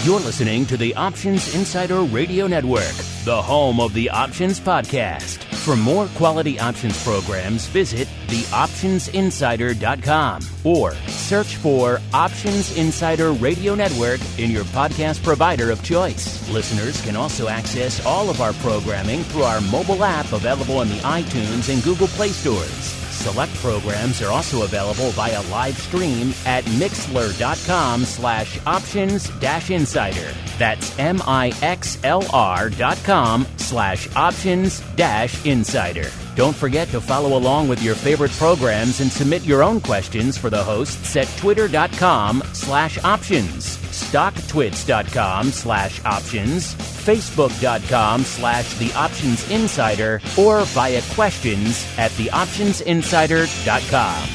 You're listening to the Options Insider Radio Network, the home of the Options Podcast. For more quality options programs, visit theoptionsinsider.com or search for Options Insider Radio Network in your podcast provider of choice. Listeners can also access all of our programming through our mobile app available in the iTunes and Google Play stores. Select programs are also available via live stream at mixlr.com/options-insider. That's mixlr.com/options-insider. Don't forget to follow along with your favorite programs and submit your own questions for the hosts at twitter.com/options, stocktwits.com/options, facebook.com/theoptionsinsider, or via questions at theoptionsinsider.com.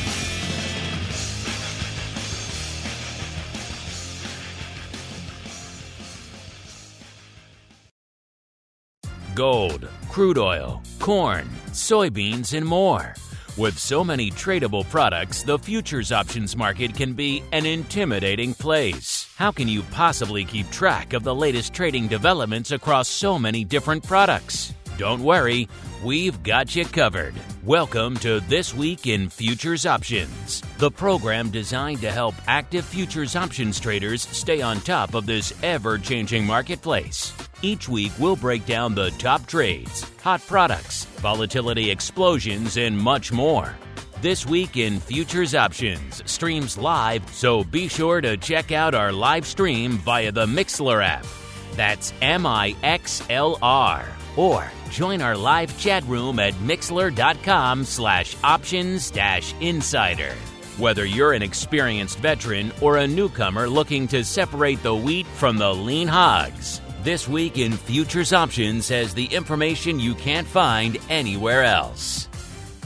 Gold, crude oil, corn, soybeans, and more. With so many tradable products, the futures options market can be an intimidating place. How can you possibly keep track of the latest trading developments across so many different products? Don't worry, we've got you covered. Welcome to This Week in Futures Options, the program designed to help active futures options traders stay on top of this ever-changing marketplace. Each week, we'll break down the top trades, hot products, volatility explosions, and much more. This Week in Futures Options streams live, so be sure to check out our live stream via the Mixlr app. That's MIXLR. Or join our live chat room at mixlr.com/options-insider. Whether you're an experienced veteran or a newcomer looking to separate the wheat from the lean hogs, This Week in Futures Options has the information you can't find anywhere else.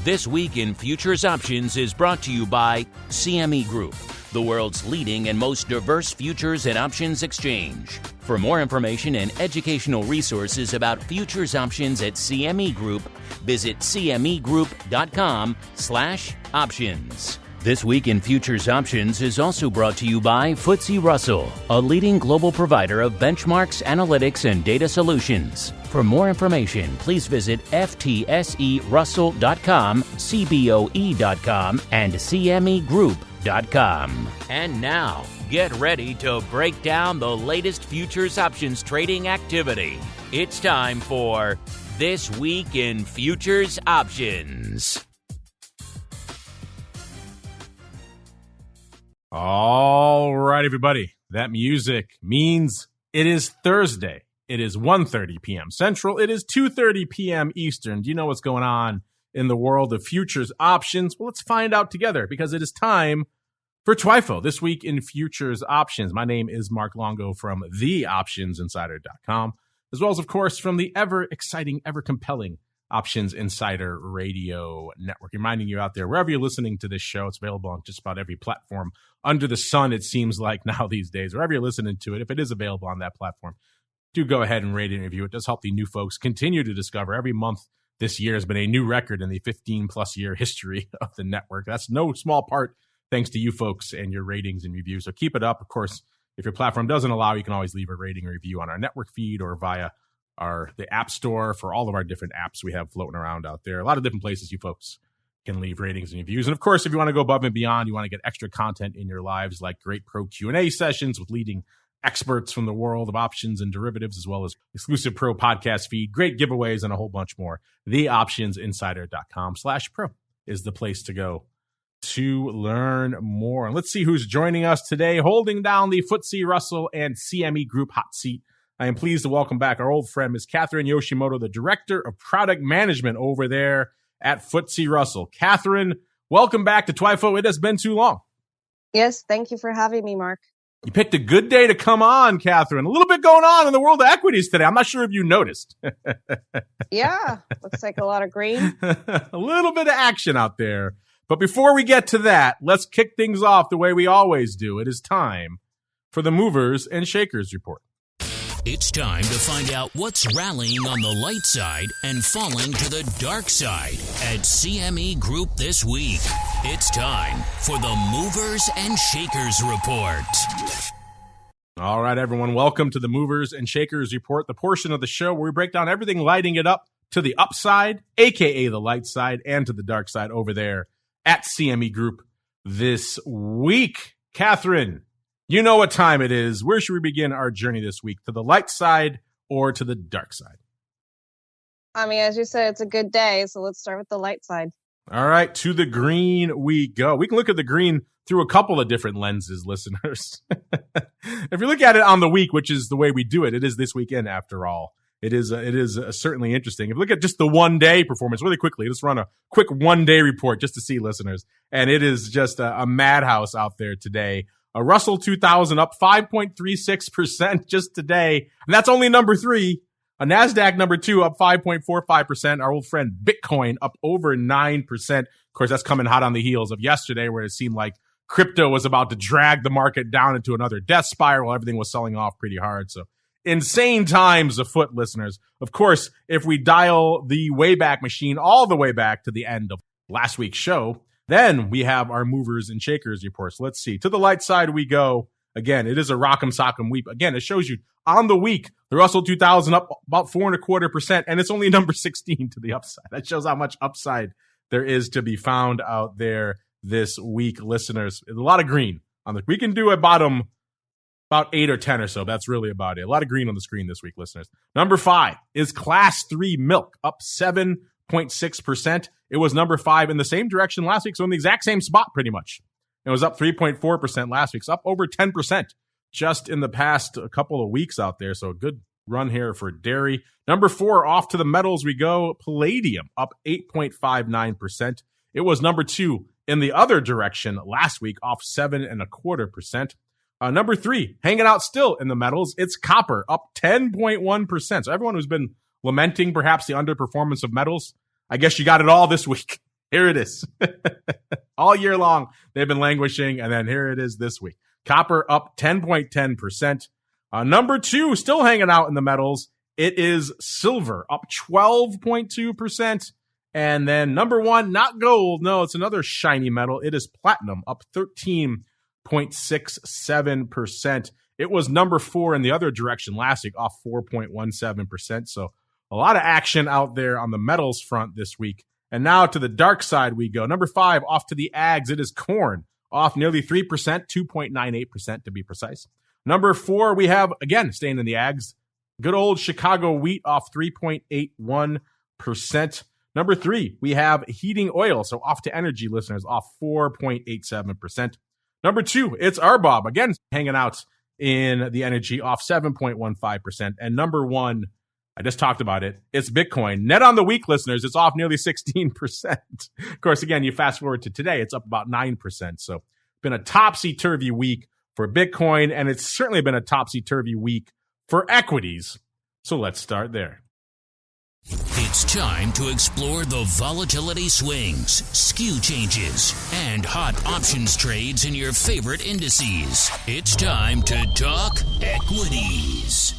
This Week in Futures Options is brought to you by CME Group, the world's leading and most diverse futures and options exchange. For more information and educational resources about futures options at CME Group, visit cmegroup.com/options. This Week in Futures Options is also brought to you by FTSE Russell, a leading global provider of benchmarks, analytics, and data solutions. For more information, please visit ftserussell.com, cboe.com, and cmegroup.com. And now, get ready to break down the latest futures options trading activity. It's time for This Week in Futures Options. All right, everybody. That music means it is Thursday. It is 1:30 p.m. Central. It is 2:30 p.m. Eastern. Do you know what's going on in the world of futures options? Well, let's find out together because it is time for TWIFO, This Week in Futures Options. My name is Mark Longo from theoptionsinsider.com, as well as, of course, from the ever-exciting, ever-compelling Options Insider Radio Network. Reminding you out there, wherever you're listening to this show, it's available on just about every platform under the sun, it seems like now these days. Wherever you're listening to it, if it is available on that platform, do go ahead and rate and review. It does help the new folks continue to discover. Every month this year has been a new record in the 15-plus year history of the network. That's no small part thanks to you folks and your ratings and reviews. So keep it up. Of course, if your platform doesn't allow, you can always leave a rating or review on our network feed or via the App Store for all of our different apps we have floating around out there. A lot of different places you folks can leave ratings and reviews. And of course, if you want to go above and beyond, you want to get extra content in your lives like great pro Q&A sessions with leading experts from the world of options and derivatives, as well as exclusive pro podcast feed, great giveaways, and a whole bunch more. TheOptionsInsider.com/pro is the place to go to learn more. And let's see who's joining us today, holding down the FTSE Russell and CME Group hot seat. I am pleased to welcome back our old friend, Ms. Catherine Yoshimoto, the Director of Product Management over there at FTSE Russell. Catherine, welcome back to TWIFO. It has been too long. Yes, thank you for having me, Mark. You picked a good day to come on, Catherine. A little bit going on in the world of equities today. I'm not sure if you noticed. Yeah, looks like a lot of green. A little bit of action out there. But before we get to that, let's kick things off the way we always do. It is time for the Movers and Shakers Report. It's time to find out what's rallying on the light side and falling to the dark side at CME Group this week. It's time for the Movers and Shakers Report. All right, everyone. Welcome to the Movers and Shakers Report, the portion of the show where we break down everything lighting it up to the upside, aka the light side, and to the dark side over there at CME Group this week. Catherine, you know what time it is. Where should we begin our journey this week? To the light side or to the dark side? I mean, as you said, it's a good day, so let's start with the light side. All right, to the green we go. We can look at the green through a couple of different lenses, listeners. If you look at it on the week, which is the way we do it, it is this weekend after all. It is certainly interesting. If you look at just the one-day performance really quickly, let's run a quick one-day report just to see, listeners. And it is just a madhouse out there today. A Russell 2000 up 5.36% just today. And that's only number 3. A NASDAQ number 2 up 5.45%. Our old friend Bitcoin up over 9%. Of course, that's coming hot on the heels of yesterday where it seemed like crypto was about to drag the market down into another death spiral. Everything was selling off pretty hard. So insane times afoot, listeners. Of course, if we dial the Wayback Machine all the way back to the end of last week's show, then we have our movers and shakers reports. Let's see. To the light side we go. Again, it is a rock'em sock'em week. Again, it shows you on the week, the Russell 2000 up about 4.25%, and it's only number 16 to the upside. That shows how much upside there is to be found out there this week, listeners. A lot of green on the. We can do a bottom about 8 or 10 or so. That's really about it. A lot of green on the screen this week, listeners. Number 5 is Class 3 milk, up 7.6%. It was number 5 in the same direction last week, so in the exact same spot pretty much. It was up 3.4% last week. It's up over 10% just in the past couple of weeks out there. So a good run here for dairy. Number 4, off to the metals we go. Palladium up 8.59%. It was number 2 in the other direction last week, off 7.25%. Number 3, hanging out still in the metals, it's copper, up 10.1%. So everyone who's been lamenting perhaps the underperformance of metals, I guess you got it all this week. Here it is. All year long, they've been languishing, and then here it is this week. Copper up 10.10%. Number 2, still hanging out in the metals, it is silver, up 12.2%. And then number 1, not gold. No, it's another shiny metal. It is platinum, up 13.67%. It was number 4 in the other direction last week, off 4.17%. So a lot of action out there on the metals front this week. And now to the dark side we go. Number 5, off to the ags. It is corn, off nearly 3%, 2.98% to be precise. Number 4, we have, again, staying in the ags, good old Chicago wheat, off 3.81%. Number 3, we have heating oil, so off to energy, listeners, off 4.87%. Number 2, it's RBOB, again, hanging out in the energy, off 7.15%. And number 1, I just talked about it, it's Bitcoin. Net on the week, listeners, it's off nearly 16%. Of course, again, you fast forward to today, it's up about 9%. So been a topsy-turvy week for Bitcoin, and it's certainly been a topsy-turvy week for equities. So let's start there. It's time to explore the volatility swings, skew changes, and hot options trades in your favorite indices. It's time to talk equities.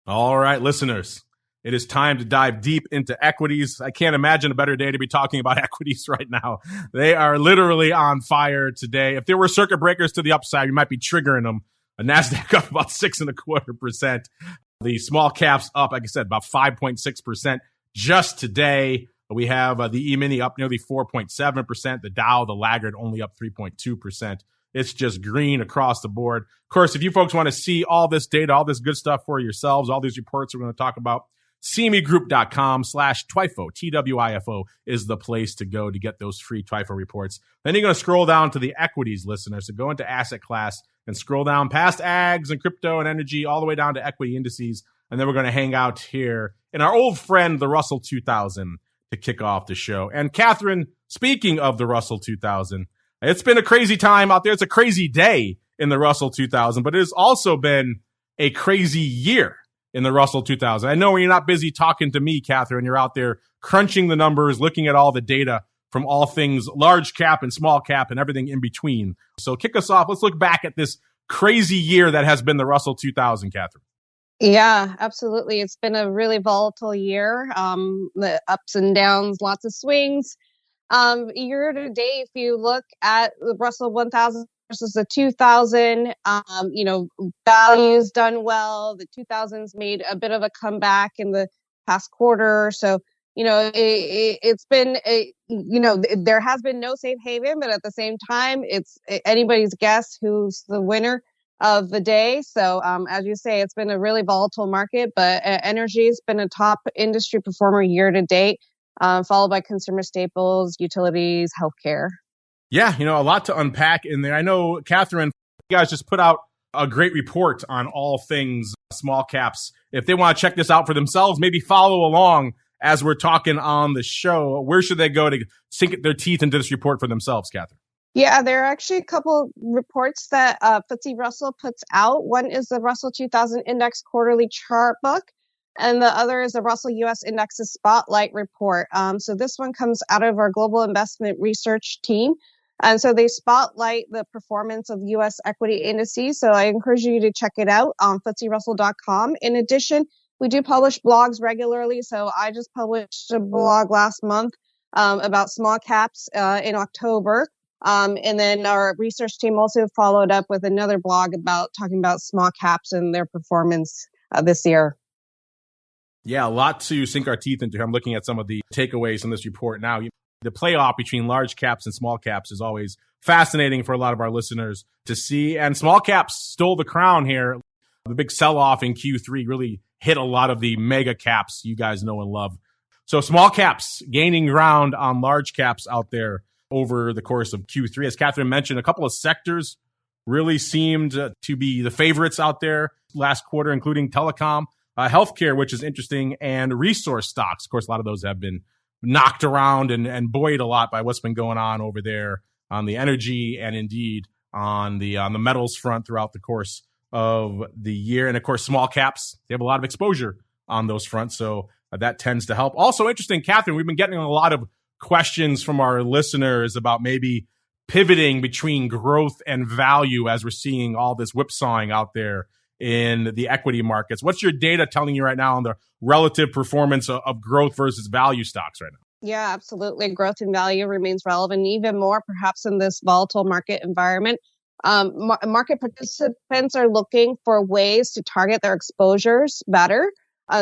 All right, listeners, it is time to dive deep into equities. I can't imagine a better day to be talking about equities right now. They are literally on fire today. If there were circuit breakers to the upside, you might be triggering them. A NASDAQ up about 6.25%. The small caps up, like I said, about 5.6% just today. We have the E-mini up nearly 4.7%. The Dow, the laggard, only up 3.2%. It's just green across the board. Of course, if you folks want to see all this data, all this good stuff for yourselves, all these reports we're going to talk about, CMEgroup.com/TWIFO, TWIFO is the place to go to get those free TWIFO reports. Then you're going to scroll down to the equities, listeners. So go into asset class and scroll down past ags and crypto and energy all the way down to equity indices. And then we're going to hang out here in our old friend, the Russell 2000, to kick off the show. And Catherine, speaking of the Russell 2000, it's been a crazy time out there. It's a crazy day in the Russell 2000, but it has also been a crazy year in the Russell 2000. I know when you're not busy talking to me, Catherine, you're out there crunching the numbers, looking at all the data from all things large cap and small cap and everything in between. So kick us off. Let's look back at this crazy year that has been the Russell 2000, Catherine. Yeah, absolutely. It's been a really volatile year. The ups and downs, lots of swings. Year to date, if you look at the Russell 1000 versus the 2000. Value's done well. The 2000's made a bit of a comeback in the past quarter. So, it's been, there has been no safe haven, but at the same time, it's anybody's guess who's the winner of the day. So, as you say, it's been a really volatile market, but energy's been a top industry performer year to date, followed by consumer staples, utilities, healthcare. Yeah, a lot to unpack in there. I know, Catherine, you guys just put out a great report on all things small caps. If they want to check this out for themselves, maybe follow along as we're talking on the show, where should they go to sink their teeth into this report for themselves, Catherine? Yeah, there are actually a couple reports that FTSE Russell puts out. One is the Russell 2000 Index quarterly chart book, and the other is the Russell US Indexes Spotlight report. So this one comes out of our global investment research team. And so they spotlight the performance of U.S. equity indices. So I encourage you to check it out on FTSERussell.com. In addition, we do publish blogs regularly. So I just published a blog last month about small caps in October. And then our research team also followed up with another blog talking about small caps and their performance this year. Yeah, a lot to sink our teeth into. I'm looking at some of the takeaways from this report now. The playoff between large caps and small caps is always fascinating for a lot of our listeners to see. And small caps stole the crown here. The big sell-off in Q3 really hit a lot of the mega caps you guys know and love. So small caps gaining ground on large caps out there over the course of Q3. As Catherine mentioned, a couple of sectors really seemed to be the favorites out there last quarter, including telecom, healthcare, which is interesting, and resource stocks. Of course, a lot of those have been knocked around and buoyed a lot by what's been going on over there on the energy and indeed on the metals front throughout the course of the year. And of course, small caps, they have a lot of exposure on those fronts. So that tends to help. Also interesting, Catherine, we've been getting a lot of questions from our listeners about maybe pivoting between growth and value as we're seeing all this whipsawing out there in the equity markets. What's your data telling you right now on the relative performance of growth versus value stocks right now? Yeah, absolutely. Growth and value remains relevant, even more perhaps in this volatile market environment. Market participants are looking for ways to target their exposures better.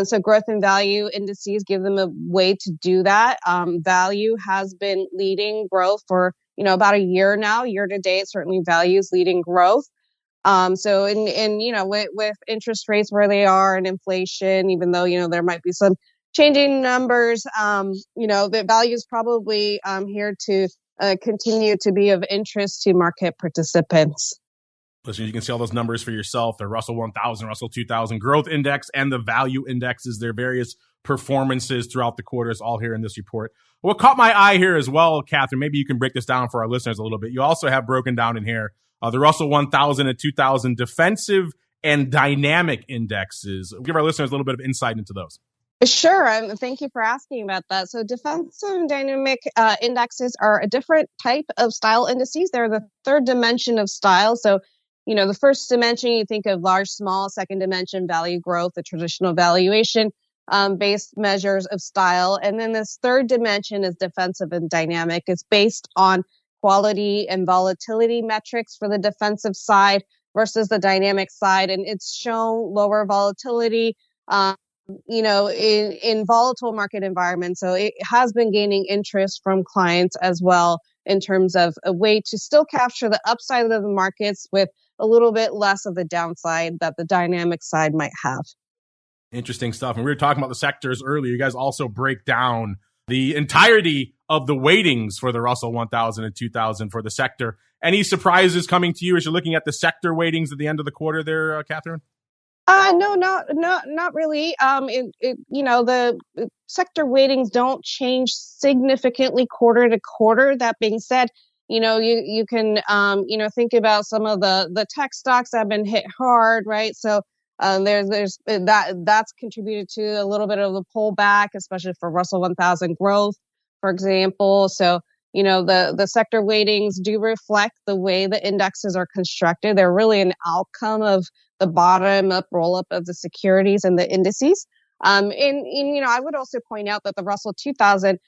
So growth and value indices give them a way to do that. Value has been leading growth for about a year now. Year to date, certainly value is leading growth. So with interest rates where they are and inflation, even though there might be some changing numbers, the value is probably here to continue to be of interest to market participants. Listen, you can see all those numbers for yourself. The Russell 1000, Russell 2000 Growth Index, and the Value Indexes, their various performances throughout the quarters, all here in this report. What caught my eye here as well, Catherine, maybe you can break this down for our listeners a little bit. You also have broken down in here the Russell 1000 and 2000 defensive and dynamic indexes. Give our listeners a little bit of insight into those. Sure. Thank you for asking about that. So defensive and dynamic indexes are a different type of style indices. They're the third dimension of style. So, the first dimension, you think of large, small. Second dimension, value growth, the traditional valuation based measures of style. And then this third dimension is defensive and dynamic. It's based on quality and volatility metrics for the defensive side versus the dynamic side. And it's shown lower volatility, in volatile market environments. So it has been gaining interest from clients as well in terms of a way to still capture the upside of the markets with a little bit less of the downside that the dynamic side might have. Interesting stuff. And we were talking about the sectors earlier. You guys also break down the entirety of the weightings for the Russell 1000 and 2000 for the sector. Any surprises coming to you as you're looking at the sector weightings at the end of the quarter there, Catherine? No, not really. The sector weightings don't change significantly quarter to quarter. That being said, you can, think about some of the tech stocks that have been hit hard, right? So, there's that's contributed to a little bit of the pullback, especially for Russell 1000 growth, for example. So, the sector weightings do reflect the way the indexes are constructed. They're really an outcome of the bottom up roll up of the securities and the indices. I would also point out that the Russell 2000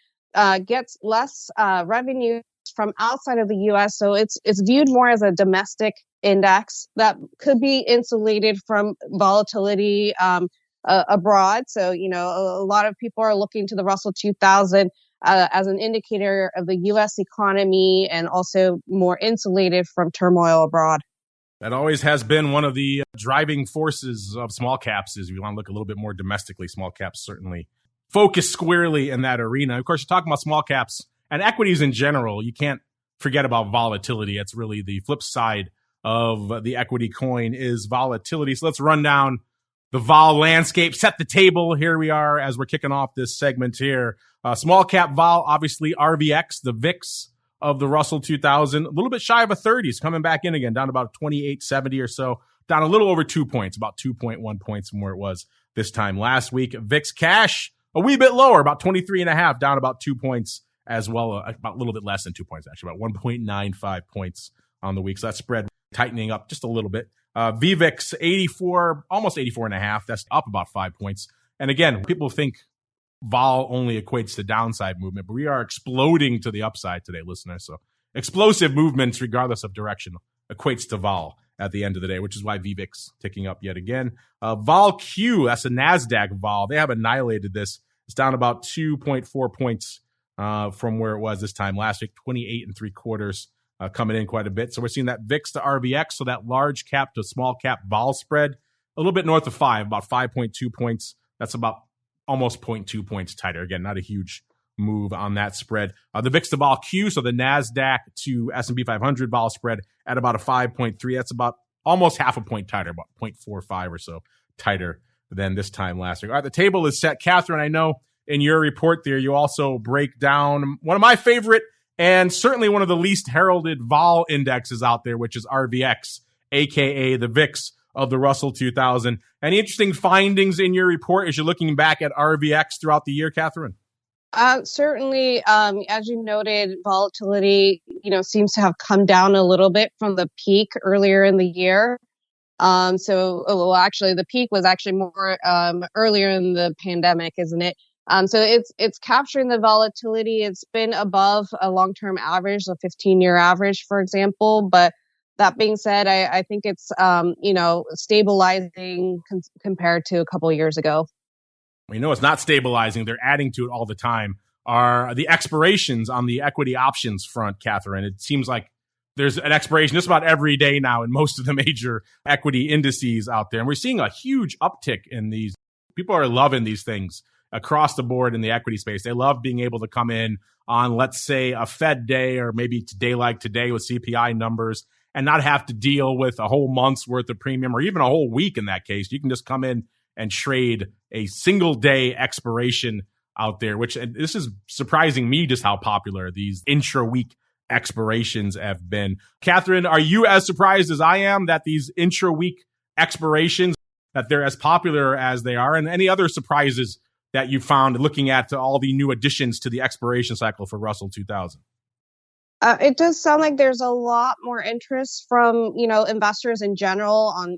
gets less revenue from outside of the U.S., so it's viewed more as a domestic index that could be insulated from volatility abroad. So, a lot of people are looking to the Russell 2000 as an indicator of the U.S. economy and also more insulated from turmoil abroad. That always has been one of the driving forces of small caps is we want to look a little bit more domestically. Small caps certainly focus squarely in that arena. Of course, you're talking about small caps and equities in general. You can't forget about volatility. It's really the flip side of the equity coin is volatility. So let's run down the vol landscape, set the table. Here we are as we're kicking off this segment here. Small cap vol, obviously RVX, the VIX of the Russell 2000, a little bit shy of a 30s, coming back in again, down about 2870 or so, down a little over 2 points, about 2.1 points from where it was this time last week. VIX cash, a wee bit lower, about 23.5, down about 2 points as well, about a little bit less than 2 points, actually, about 1.95 points on the week. So that spread tightening up just a little bit. VVIX 84, almost 84.5, that's up about 5 points. And again, people think vol only equates to downside movement, but we are exploding to the upside today, listeners. So explosive movements, regardless of direction, equates to vol at the end of the day, which is why VVIX ticking up yet again. Vol Q, that's a NASDAQ vol. They have annihilated this. It's down about 2.4 points from where it was this time last week, 28.75, coming in quite a bit. So we're seeing that VIX to RVX, so that large cap to small cap vol spread, a little bit north of 5, about 5.2 points. That's about almost 0.2 points tighter. Again, not a huge move on that spread. The VIX to vol Q, so the NASDAQ to S&P 500 vol spread at about a 5.3. That's about almost half a point tighter, about 0.45 or so tighter than this time last week. All right, the table is set. Catherine, I know in your report there, you also break down one of my favorite and certainly one of the least heralded vol indexes out there, which is RVX, aka the VIX of the Russell 2000. Any interesting findings in your report as you're looking back at RVX throughout the year, Catherine? Certainly, as you noted, volatility, seems to have come down a little bit from the peak earlier in the year. Actually, the peak was actually more earlier in the pandemic, isn't it? So it's capturing the volatility. It's been above a long-term average, a 15-year average, for example. But that being said, I think it's stabilizing compared to a couple of years ago. It's not stabilizing. They're adding to it all the time. Are the expirations on the equity options front, Catherine? It seems like there's an expiration just about every day now in most of the major equity indices out there. And we're seeing a huge uptick in these. People are loving these things across the board in the equity space. They love being able to come in on, let's say, a Fed day or maybe today like today with CPI numbers and not have to deal with a whole month's worth of premium or even a whole week in that case. You can just come in and trade a single day expiration out there, which this is surprising me just how popular these intra-week expirations have been. Catherine, are you as surprised as I am that these intra-week expirations, that they're as popular as they are? And any other surprises that you found looking at all the new additions to the expiration cycle for Russell 2000? It does sound like there's a lot more interest from, investors in general on,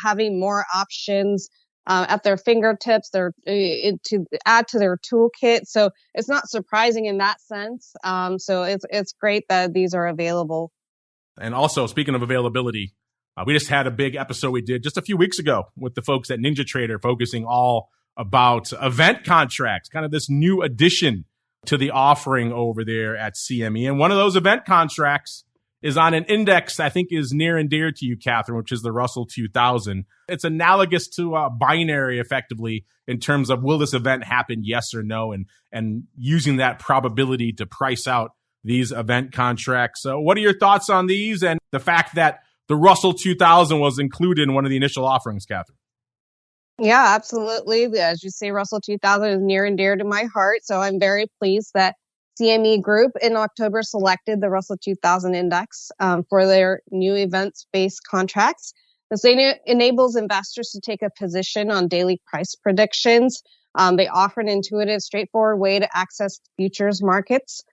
having more options at their fingertips, to add to their toolkit. So it's not surprising in that sense. So it's great that these are available. And also, speaking of availability, we just had a big episode we did just a few weeks ago with the folks at NinjaTrader focusing all about event contracts, kind of this new addition to the offering over there at CME. And one of those event contracts is on an index I think is near and dear to you, Catherine, which is the Russell 2000. It's analogous to a binary, effectively, in terms of will this event happen, yes or no, and using that probability to price out these event contracts. So what are your thoughts on these and the fact that the Russell 2000 was included in one of the initial offerings, Catherine? Yeah, absolutely. As you say, Russell 2000 is near and dear to my heart. So I'm very pleased that CME Group in October selected the Russell 2000 index for their new events-based contracts. This enables investors to take a position on daily price predictions. They offer an intuitive, straightforward way to access futures markets.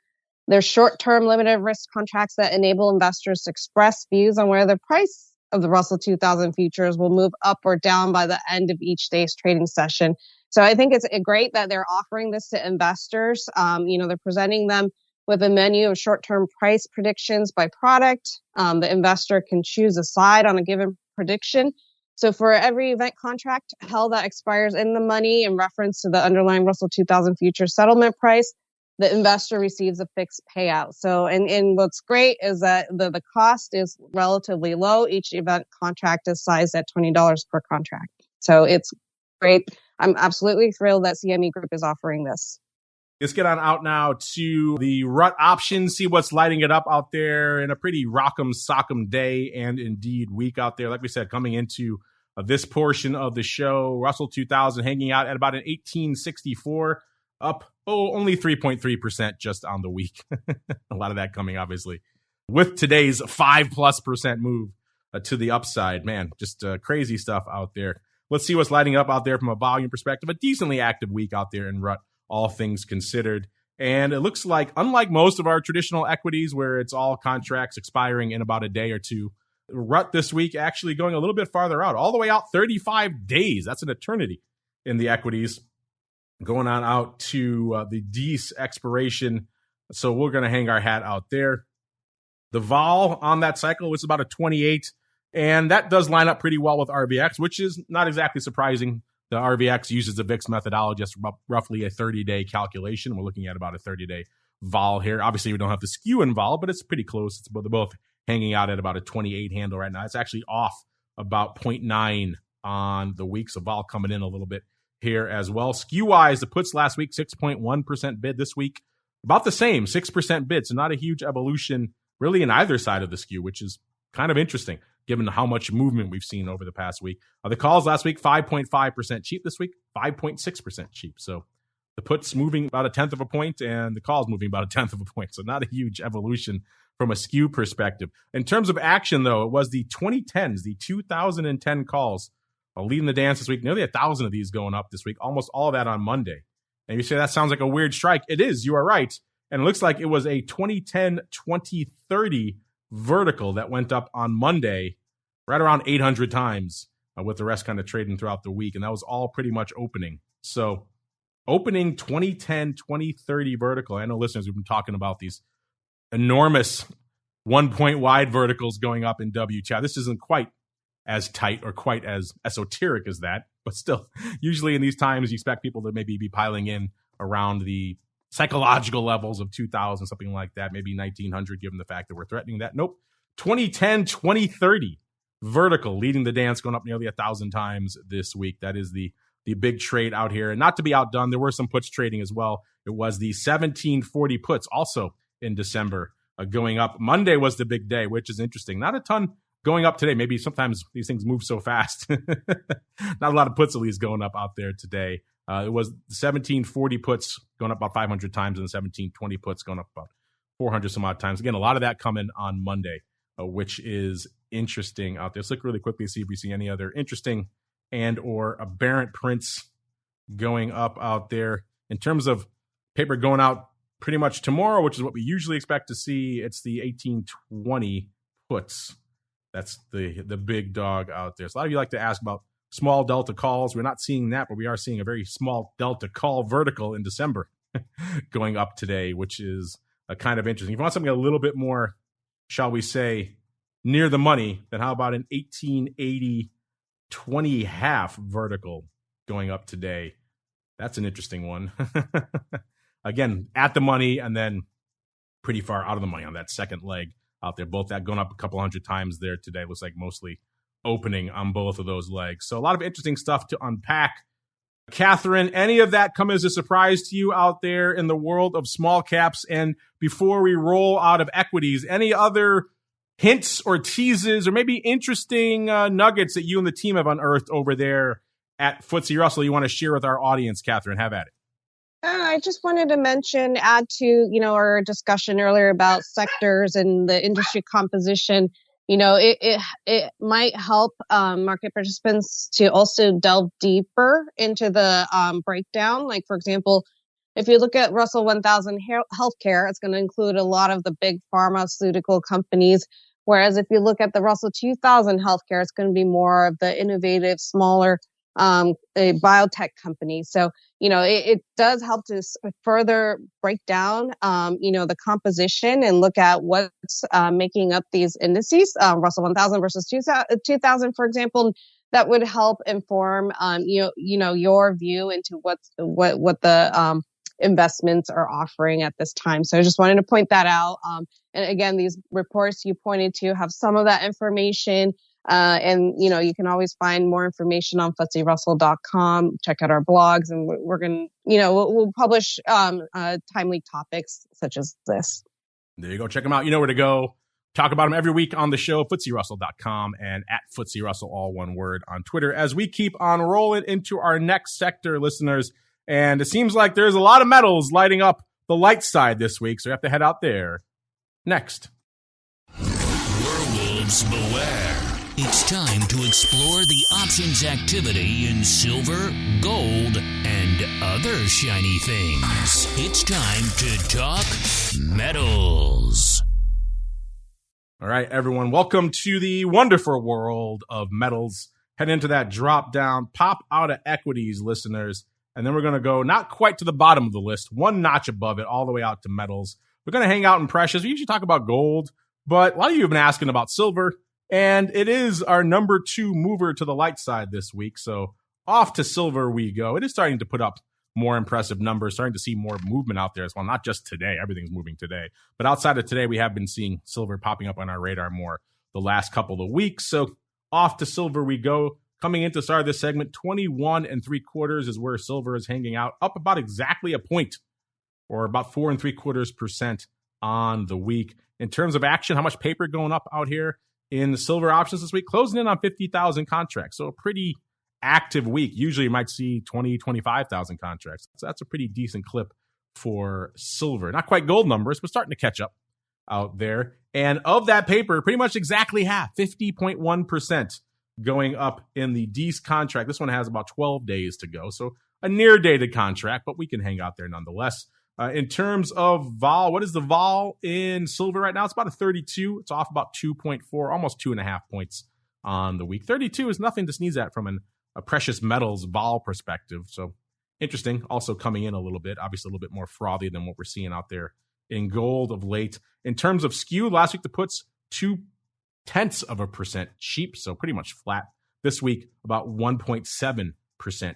They're short-term limited risk contracts that enable investors to express views on where the price of the Russell 2000 futures will move up or down by the end of each day's trading session. So I think it's great that they're offering this to investors. They're presenting them with a menu of short-term price predictions by product. The investor can choose a side on a given prediction. So for every event contract held that expires in the money in reference to the underlying Russell 2000 future settlement price, the investor receives a fixed payout. So, and what's great is that the cost is relatively low. Each event contract is sized at $20 per contract. So it's great. I'm absolutely thrilled that CME Group is offering this. Let's get on out now to the RUT options, see what's lighting it up out there in a pretty rock'em sock'em day and indeed week out there. Like we said, coming into this portion of the show, Russell 2000 hanging out at about an 1864, up only 3.3% just on the week. A lot of that coming, obviously, with today's 5+% move to the upside. Man, just crazy stuff out there. Let's see what's lighting up out there from a volume perspective. A decently active week out there in RUT, all things considered. And it looks like, unlike most of our traditional equities where it's all contracts expiring in about a day or two, RUT this week actually going a little bit farther out, all the way out 35 days. That's an eternity in the equities, going on out to the DEES expiration. So we're going to hang our hat out there. The vol on that cycle was about a 28, and that does line up pretty well with RVX, which is not exactly surprising. The RVX uses the VIX methodology, just roughly a 30-day calculation. We're looking at about a 30-day vol here. Obviously, we don't have the skew in vol, but it's pretty close. They're both hanging out at about a 28 handle right now. It's actually off about 0.9 on the week, so vol coming in a little bit here as well. Skew-wise, the puts last week, 6.1% bid. This week, about the same, 6% bid. So not a huge evolution really in either side of the skew, which is kind of interesting given how much movement we've seen over the past week. The calls last week, 5.5% cheap. This week, 5.6% cheap. So the puts moving about a tenth of a point and the calls moving about a tenth of a point. So not a huge evolution from a skew perspective. In terms of action, though, it was the 2010s, the 2010 calls leading the dance this week. Nearly 1,000 of these going up this week, almost all of that on Monday. And you say that sounds like a weird strike. It is. You are right. And it looks like it was a 2010-2030 vertical that went up on Monday right around 800 times, with the rest kind of trading throughout the week. And that was all pretty much opening. So opening 2010-2030 vertical. I know listeners, we've been talking about these enormous 1 point wide verticals going up in WTI. This isn't quite as tight or quite as esoteric as that, but still, usually in these times, you expect people to maybe be piling in around the psychological levels of 2000, something like that, maybe 1900, given the fact that we're threatening that. Nope. 2010-2030 vertical leading the dance, going up nearly 1,000 times this week. That is the big trade out here. And not to be outdone, there were some puts trading as well. It was the 1740 puts also in December going up. Monday was the big day, which is interesting. Not a ton going up today. Maybe sometimes these things move so fast. Not a lot of puts at least going up out there today. It was the 1740 puts going up about 500 times and the 1720 puts going up about 400 some odd times. Again, a lot of that coming on Monday, which is interesting out there. Let's look really quickly to see if we see any other interesting and or aberrant prints going up out there. In terms of paper going out pretty much tomorrow, which is what we usually expect to see, it's the 1820 puts. That's the big dog out there. So a lot of you like to ask about small delta calls. We're not seeing that, but we are seeing a very small delta call vertical in December going up today, which is kind of interesting. If you want something a little bit more, shall we say, near the money, then how about an 1880 20 half vertical going up today? That's an interesting one. Again, at the money and then pretty far out of the money on that second leg out there. Both that going up a couple hundred times there today. Looks like mostly opening on both of those legs. So a lot of interesting stuff to unpack. Catherine, any of that come as a surprise to you out there in the world of small caps? And before we roll out of equities, any other hints or teases or maybe interesting nuggets that you and the team have unearthed over there at FTSE Russell you want to share with our audience? Catherine, have at it. I just wanted to add to, our discussion earlier about sectors and the industry composition. It might help market participants to also delve deeper into the breakdown. Like, for example, if you look at Russell 1000 healthcare, it's going to include a lot of the big pharmaceutical companies. Whereas if you look at the Russell 2000 healthcare, it's going to be more of the innovative, smaller a biotech company. So, it does help to further break down, the composition and look at what's making up these indices, Russell 1000 versus 2000, for example. That would help inform, your view into what the investments are offering at this time. So I just wanted to point that out. And again, these reports you pointed to have some of that information. And, you can always find more information on FTSERussell.com. Check out our blogs, and we're going to, we'll publish timely topics such as this. There you go. Check them out. You know where to go. Talk about them every week on the show, FTSERussell.com and at FTSERussell, all one word, on Twitter, as we keep on rolling into our next sector, listeners. And it seems like there's a lot of metals lighting up the light side this week, so we have to head out there next. Werewolves beware. It's time to explore the options activity in silver, gold, and other shiny things. It's time to talk metals. All right, everyone, welcome to the wonderful world of metals. Head into that drop down, pop out of equities, listeners. And then we're going to go not quite to the bottom of the list, one notch above it, all the way out to metals. We're going to hang out in precious. We usually talk about gold, but a lot of you have been asking about silver, and it is our number 2 mover to the light side this week. So off to silver we go. It is starting to put up more impressive numbers, starting to see more movement out there as well. Not just today. Everything's moving today. But outside of today, we have been seeing silver popping up on our radar more the last couple of weeks. So off to silver we go. Coming into start of this segment, 21 3/4 is where silver is hanging out, up about exactly a point, or about 4 3/4% on the week. In terms of action, how much paper going up out here in the silver options this week? Closing in on 50,000 contracts. So a pretty active week. Usually you might see 20, 25,000 contracts. So that's a pretty decent clip for silver. Not quite gold numbers, but starting to catch up out there. And of that paper, pretty much exactly half, 50.1%. going up in the D's contract. This one has about 12 days to go, so a near-dated contract, but we can hang out there nonetheless. In terms of vol, what is the vol in silver right now? It's about a 32. It's off about 2.4, almost 2.5 points on the week. 32 is nothing to sneeze at from a precious metals vol perspective, so interesting. Also coming in a little bit, obviously a little bit more frothy than what we're seeing out there in gold of late. In terms of skew, last week the puts 0.2% cheap, so pretty much flat. This week, about 1.7%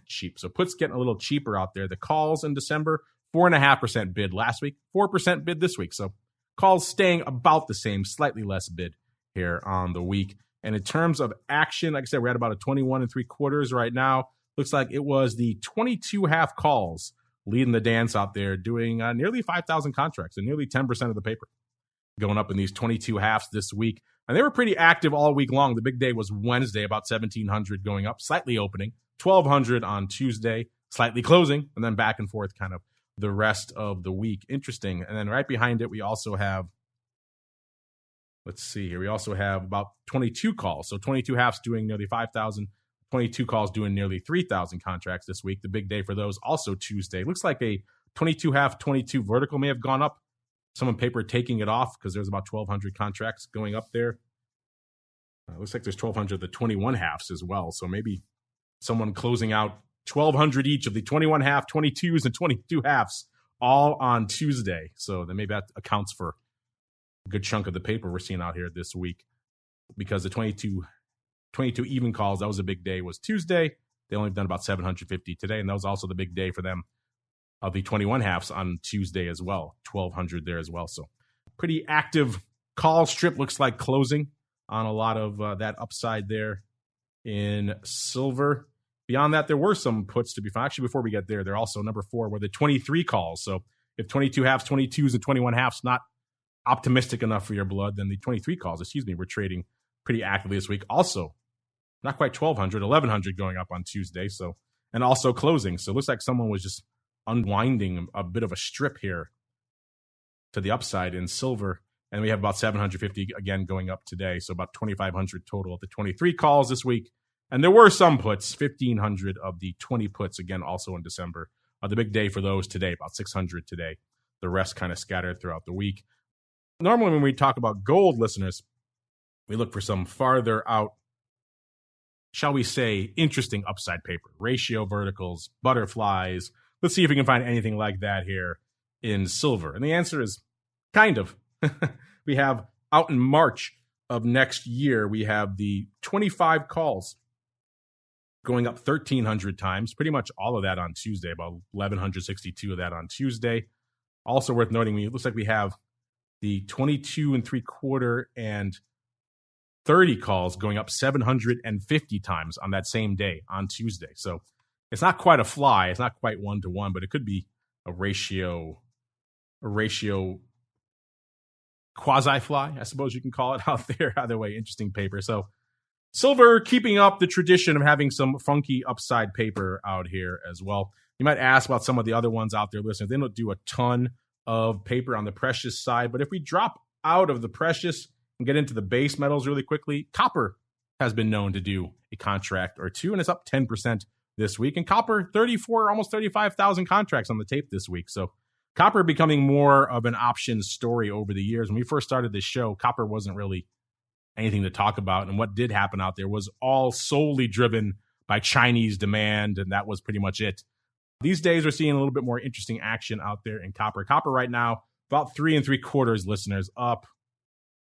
cheap. So puts getting a little cheaper out there. The calls in December, 4.5% bid last week, 4% bid this week. So calls staying about the same, slightly less bid here on the week. And in terms of action, like I said, we're at about a 21 3/4 right now. Looks like it was the 22 half calls leading the dance out there, doing nearly 5,000 contracts and nearly 10% of the paper going up in these 22 halves this week. And they were pretty active all week long. The big day was Wednesday, about 1,700 going up, slightly opening, 1,200 on Tuesday, slightly closing, and then back and forth kind of the rest of the week. Interesting. And then right behind it, we also have, let's see here, we also have about 22 calls. So 22 halves doing nearly 5,000, 22 calls doing nearly 3,000 contracts this week. The big day for those, also Tuesday. Looks like a 22 half, 22 vertical may have gone up. Some on paper taking it off because there's about 1,200 contracts going up there. Looks like there's 1,200 the 21 halves as well. So maybe someone closing out 1,200 each of the 21 half, 22s, and 22 halves all on Tuesday. So then maybe that accounts for a good chunk of the paper we're seeing out here this week, because the 22 even calls, that was a big day, was Tuesday. They only have done about 750 today, and that was also the big day for them of the 21 halves on Tuesday as well, 1,200 there as well. So pretty active call strip, looks like closing on a lot of that upside there in silver. Beyond that, there were some puts to be found. Actually, before we get there, they're also number 4 were the 23 calls. So if 22 halves, 22s, and 21 halves not optimistic enough for your blood, then the 23 calls, we're trading pretty actively this week. Also, not quite 1,200, 1,100 going up on Tuesday. So, and also closing. So it looks like someone was just unwinding a bit of a strip here to the upside in silver. And we have about 750 again going up today. So about 2,500 total of the 23 calls this week. And there were some puts, 1,500 of the 20 puts, again, also in December. The big day for those today, about 600 today. The rest kind of scattered throughout the week. Normally when we talk about gold, listeners, we look for some farther out shall we say, interesting upside paper. Ratio verticals, butterflies. Let's see if we can find anything like that here in silver. And the answer is kind of. We have out in March of next year, we have the 25 calls going up 1,300 times, pretty much all of that on Tuesday, about 1,162 of that on Tuesday. Also worth noting, it looks like we have the 22 and 3/4 and 30 calls going up 750 times on that same day on Tuesday. So it's not quite a fly. It's not quite 1-to-1, but it could be a ratio quasi-fly, I suppose you can call it out there. Either way, interesting paper. So silver keeping up the tradition of having some funky upside paper out here as well. You might ask about some of the other ones out there, listeners. They don't do a ton of paper on the precious side, but if we drop out of the precious and get into the base metals really quickly, copper has been known to do a contract or two, and it's up 10% this week. And copper, 34, almost 35,000 contracts on the tape this week. So copper becoming more of an options story over the years. When we first started this show, copper wasn't really anything to talk about. And what did happen out there was all solely driven by Chinese demand, and that was pretty much it. These days, we're seeing a little bit more interesting action out there in copper. Copper right now, about 3 3/4, listeners, up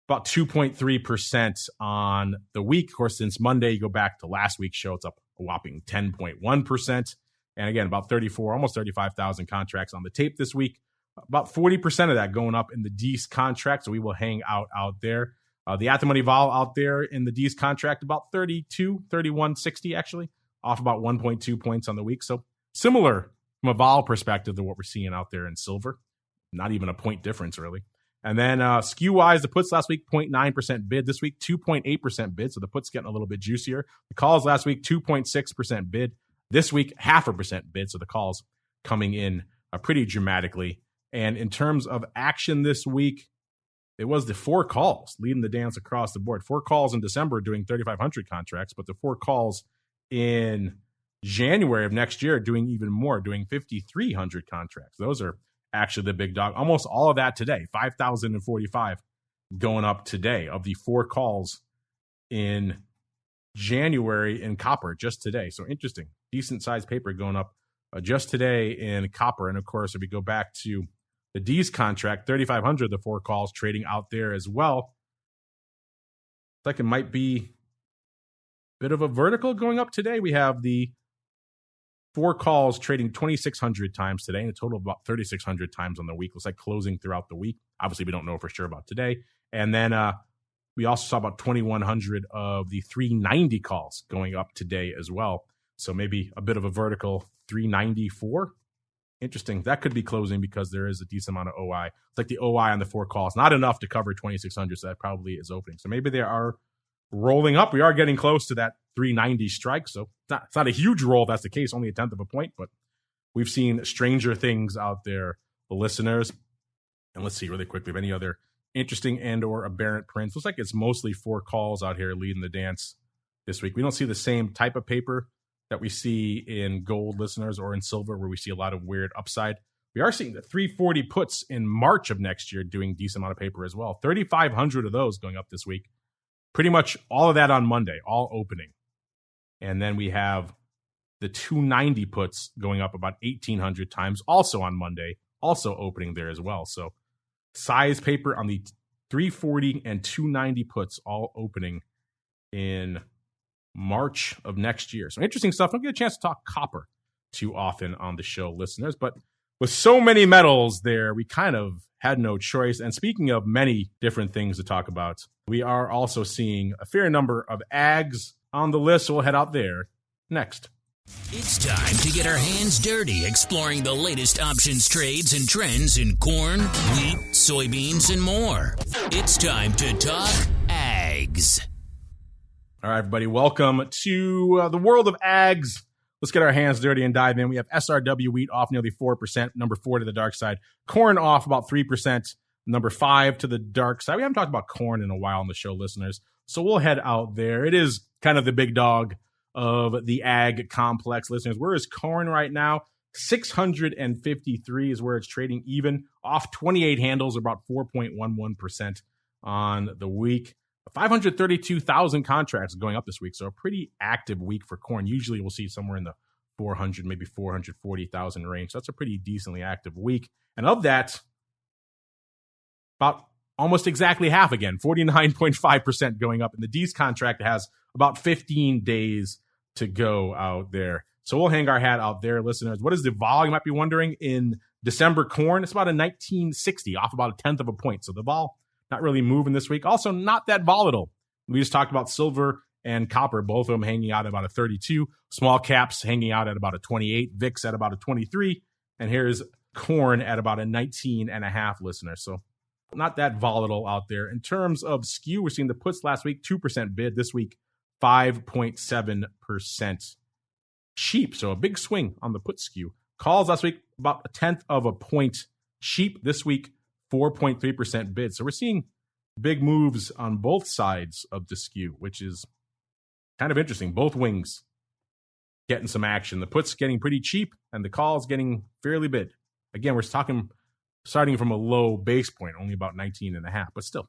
about 2.3% on the week. Of course, since Monday, you go back to last week's show, it's up a whopping 10.1%. And again, about 34, almost 35,000 contracts on the tape this week. About 40% of that going up in the D's contract, so we will hang out there. The at-the-money vol out there in the D's contract, about 31.60 actually, off about 1.2 points on the week. So similar from a vol perspective to what we're seeing out there in silver. Not even a point difference, really. And then skew-wise, the puts last week, 0.9% bid. This week, 2.8% bid, so the puts getting a little bit juicier. The calls last week, 2.6% bid. This week, 0.5% bid, so the calls coming in pretty dramatically. And in terms of action this week, it was the 4 calls leading the dance across the board. 4 calls in December doing 3,500 contracts, but the 4 calls in January of next year doing even more, doing 5,300 contracts. Those are actually the big dog. Almost all of that today, 5,045 going up today of the 4 calls in January in copper just today. So interesting. Decent sized paper going up just today in copper. And of course, if we go back to the D's contract, 3,500, the 4 calls trading out there as well. It's like it might be a bit of a vertical going up today. We have the 4 calls trading 2,600 times today, and a total of about 3,600 times on the week. Looks like closing throughout the week. Obviously, we don't know for sure about today. And then we also saw about 2,100 of the 390 calls going up today as well. So maybe a bit of a vertical 394. Interesting. That could be closing because there is a decent amount of OI. It's like the OI on the 4 calls, not enough to cover 2,600, so that probably is opening. So maybe they are rolling up. We are getting close to that 390 strike, so it's not a huge roll if that's the case, only a 1/10 of a point, but we've seen stranger things out there, the listeners. And let's see really quickly if any other interesting and or aberrant prints. Looks like it's mostly 4 calls out here leading the dance this week. We don't see the same type of paper that we see in gold, listeners, or in silver, where we see a lot of weird upside. We are seeing the 340 puts in March of next year doing a decent amount of paper as well. 3,500 of those going up this week. Pretty much all of that on Monday, all opening. And then we have the 290 puts going up about 1,800 times, also on Monday, also opening there as well. So size paper on the 340 and 290 puts all opening in March of next year. So interesting stuff. Don't get a chance to talk copper too often on the show, listeners. But with so many metals there, we kind of had no choice. And speaking of many different things to talk about, we are also seeing a fair number of ags on the list. So we'll head out there next. It's time to get our hands dirty exploring the latest options trades and trends in corn, wheat, soybeans, and more. It's time to talk ags. All right, everybody, welcome to the world of ags. Let's get our hands dirty and dive in. We have SRW wheat off nearly 4%, number 4 to the dark side. Corn off about 3%, number 5 to the dark side. We haven't talked about corn in a while on the show, listeners, so we'll head out there. It is kind of the big dog of the ag complex, listeners. Where is corn right now? 653 is where it's trading even, off 28 handles, about 4.11% on the week. 532,000 contracts going up this week. So a pretty active week for corn. Usually we'll see somewhere in the 400, maybe 440,000 range. So that's a pretty decently active week. And of that, about almost exactly half again, 49.5% going up. And the D's contract has about 15 days to go out there. So we'll hang our hat out there, listeners. What is the vol, you might be wondering, in December corn? It's about a 1960, off about a tenth of a point. So the vol not really moving this week. Also not that volatile. We just talked about silver and copper, both of them hanging out at about a 32. Small caps hanging out at about a 28. VIX at about a 23. And here's corn at about a 19.5, listeners. So not that volatile out there. In terms of skew, we're seeing the puts last week, 2% bid. This week, 5.7% cheap. So a big swing on the put skew. Calls last week, about a tenth of a point cheap. This week, 4.3% bid. So we're seeing big moves on both sides of the skew, which is kind of interesting. Both wings getting some action. The puts getting pretty cheap and the calls getting fairly bid. Again, we're talking starting from a low base point, only about 19.5, but still,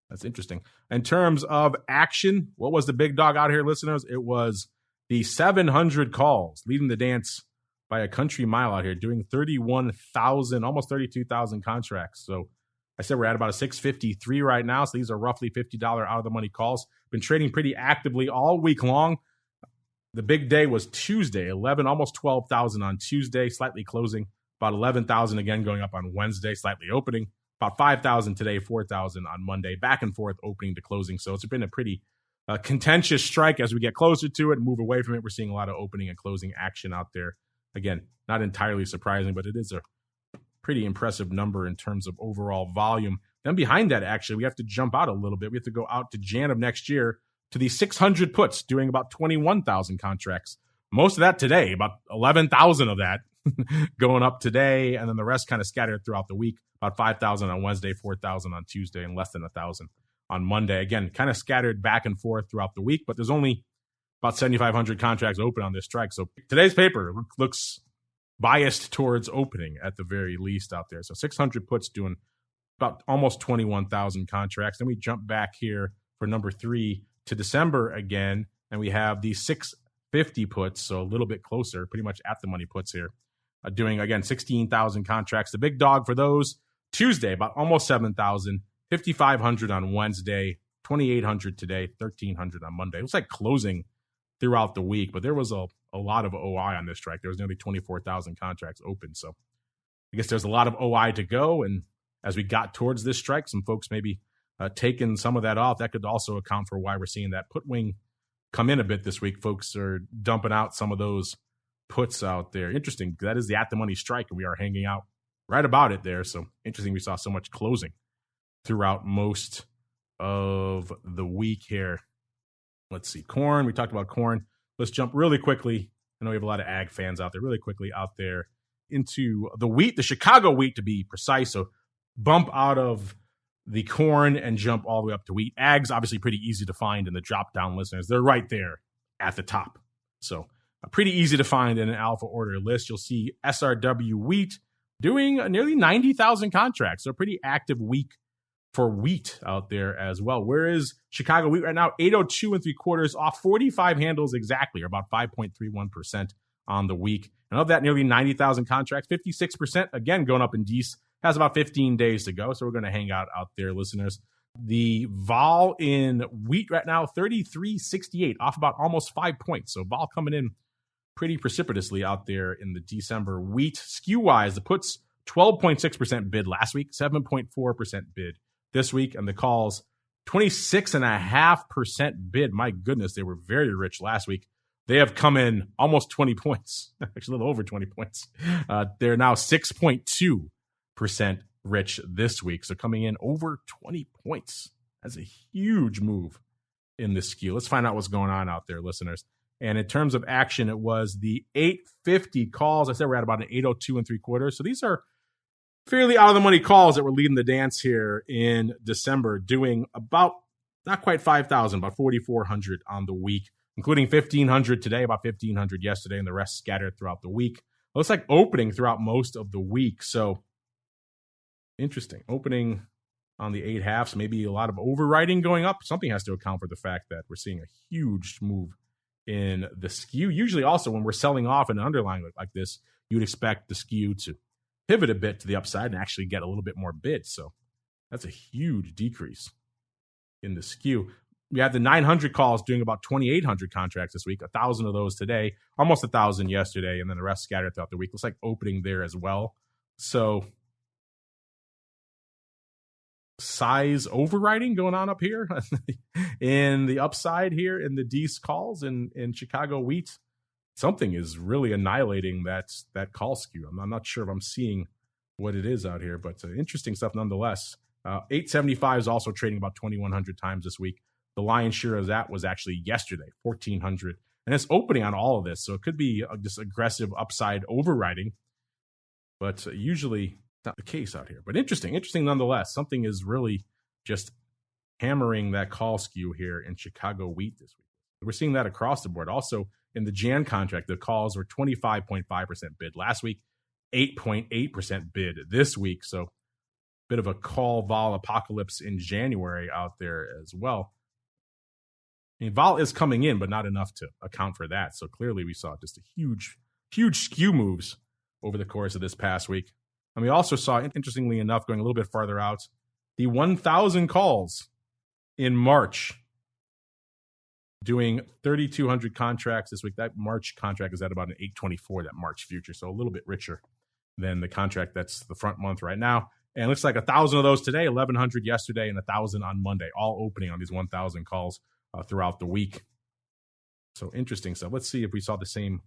that's interesting. In terms of action, what was the big dog out here, listeners? It was the 700 calls leading the dance by a country mile out here, doing 31,000, almost 32,000 contracts. So I said we're at about a 653 right now. So these are roughly $50 out of the money calls. Been trading pretty actively all week long. The big day was Tuesday, almost 12,000 on Tuesday, slightly closing. About 11,000 again going up on Wednesday, slightly opening. About 5,000 today, 4,000 on Monday. Back and forth opening to closing. So it's been a pretty contentious strike as we get closer to it and move away from it. We're seeing a lot of opening and closing action out there. Again, not entirely surprising, but it is a pretty impressive number in terms of overall volume. Then behind that, actually, we have to jump out a little bit. We have to go out to Jan of next year to the 600 puts, doing about 21,000 contracts. Most of that today, about 11,000 of that going up today, and then the rest kind of scattered throughout the week. About 5,000 on Wednesday, 4,000 on Tuesday, and less than 1,000 on Monday. Again, kind of scattered back and forth throughout the week, but there's only about 7,500 contracts open on this strike. So today's paper looks biased towards opening at the very least out there. So 600 puts doing about almost 21,000 contracts. Then we jump back here for number 3 to December again, and we have the 650 puts, so a little bit closer, pretty much at the money puts here, doing, again, 16,000 contracts. The big dog for those, Tuesday, about almost 7,000, 5,500 on Wednesday, 2,800 today, 1,300 on Monday. It looks like closing throughout the week, but there was a lot of OI on this strike. There was nearly 24,000 contracts open. So I guess there's a lot of OI to go. And as we got towards this strike, some folks maybe taking some of that off. That could also account for why we're seeing that put wing come in a bit this week. Folks are dumping out some of those puts out there. Interesting. That is the at the money strike, and we are hanging out right about it there. So interesting. We saw so much closing throughout most of the week here. Let's see. Corn. We talked about corn. Let's jump really quickly. I know we have a lot of ag fans out there, really quickly out there into the wheat, the Chicago wheat to be precise. So bump out of the corn and jump all the way up to wheat. Ag's obviously pretty easy to find in the drop down, listeners. They're right there at the top. So pretty easy to find in an alpha order list. You'll see SRW wheat doing nearly 90,000 contracts. So a pretty active week for wheat out there as well. Where is Chicago wheat right now? 802 3/4 off 45 handles exactly, or about 5.31% on the week. And of that, nearly 90,000 contracts, 56%, again, going up in D's, has about 15 days to go. So we're going to hang out there, listeners. The vol in wheat right now, 33.68, off about almost 5 points. So vol coming in pretty precipitously out there in the December wheat. Skew-wise, the puts, 12.6% bid last week, 7.4% bid this week, and the calls 26.5% bid. My goodness, they were very rich last week. They have come in almost 20 points, actually a little over 20 points. They're now 6.2% rich this week, so coming in over 20 points. That's a huge move in this skew. Let's find out what's going on out there, listeners. And in terms of action, it was the 850 calls. I said we're at about an 802 3/4. So these are fairly out of the money calls that were leading the dance here in December, doing about not quite 5,000, about 4,400 on the week, including 1,500 today, about 1,500 yesterday, and the rest scattered throughout the week. Looks like opening throughout most of the week. So interesting. Opening on the 8 halves. Maybe a lot of overwriting going up. Something has to account for the fact that we're seeing a huge move in the skew. Usually also when we're selling off an underlying like this, you'd expect the skew to pivot a bit to the upside and actually get a little bit more bids. So that's a huge decrease in the skew. We had the 900 calls doing about 2,800 contracts this week, 1,000 of those today, almost 1,000 yesterday, and then the rest scattered throughout the week. Looks like opening there as well. So size overriding going on up here in the upside here in the D's calls in Chicago wheat. Something is really annihilating that call skew. I'm not sure if I'm seeing what it is out here, but interesting stuff nonetheless. 875 is also trading about 2,100 times this week. The lion's share of that was actually yesterday, 1,400. And it's opening on all of this, so it could be just aggressive upside overriding, but usually not the case out here. But interesting nonetheless. Something is really just hammering that call skew here in Chicago wheat this week. We're seeing that across the board. Also, in the Jan contract, the calls were 25.5% bid last week, 8.8% bid this week. So bit of a call vol apocalypse in January out there as well. I mean, vol is coming in, but not enough to account for that. So clearly we saw just a huge skew moves over the course of this past week. And we also saw, interestingly enough, going a little bit farther out, the 1,000 calls in March, doing 3,200 contracts this week. That March contract is at about an 824, that March future. So a little bit richer than the contract that's the front month right now. And it looks like 1,000 of those today, 1,100 yesterday, and 1,000 on Monday, all opening on these 1,000 calls throughout the week. So interesting stuff. Let's see if we saw the same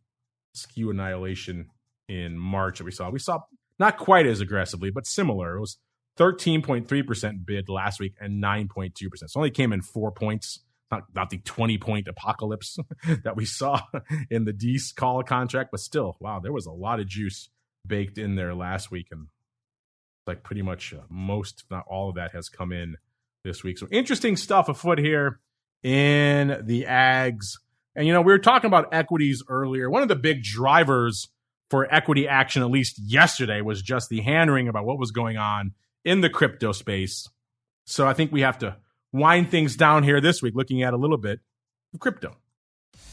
skew annihilation in March that we saw. We saw not quite as aggressively, but similar. It was 13.3% bid last week and 9.2%. So it only came in 4 points, not the 20-point apocalypse that we saw in the D's call contract, but still, wow, there was a lot of juice baked in there last week. And like pretty much most, if not all of that has come in this week. So interesting stuff afoot here in the ags. And, we were talking about equities earlier. One of the big drivers for equity action, at least yesterday, was just the hand-wringing about what was going on in the crypto space. So I think we have to wind things down here this week, looking at a little bit of crypto.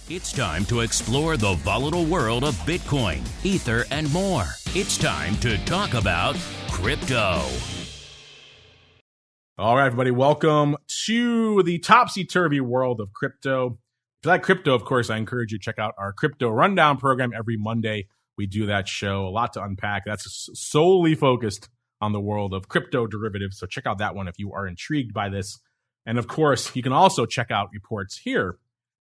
It's time to explore the volatile world of Bitcoin, Ether, and more. It's time to talk about crypto. All right, everybody, welcome to the topsy-turvy world of crypto. If you like crypto, of course, I encourage you to check out our Crypto Rundown program every Monday. We do that show, a lot to unpack. That's solely focused on the world of crypto derivatives, so check out that one if you are intrigued by this. And of course, you can also check out reports here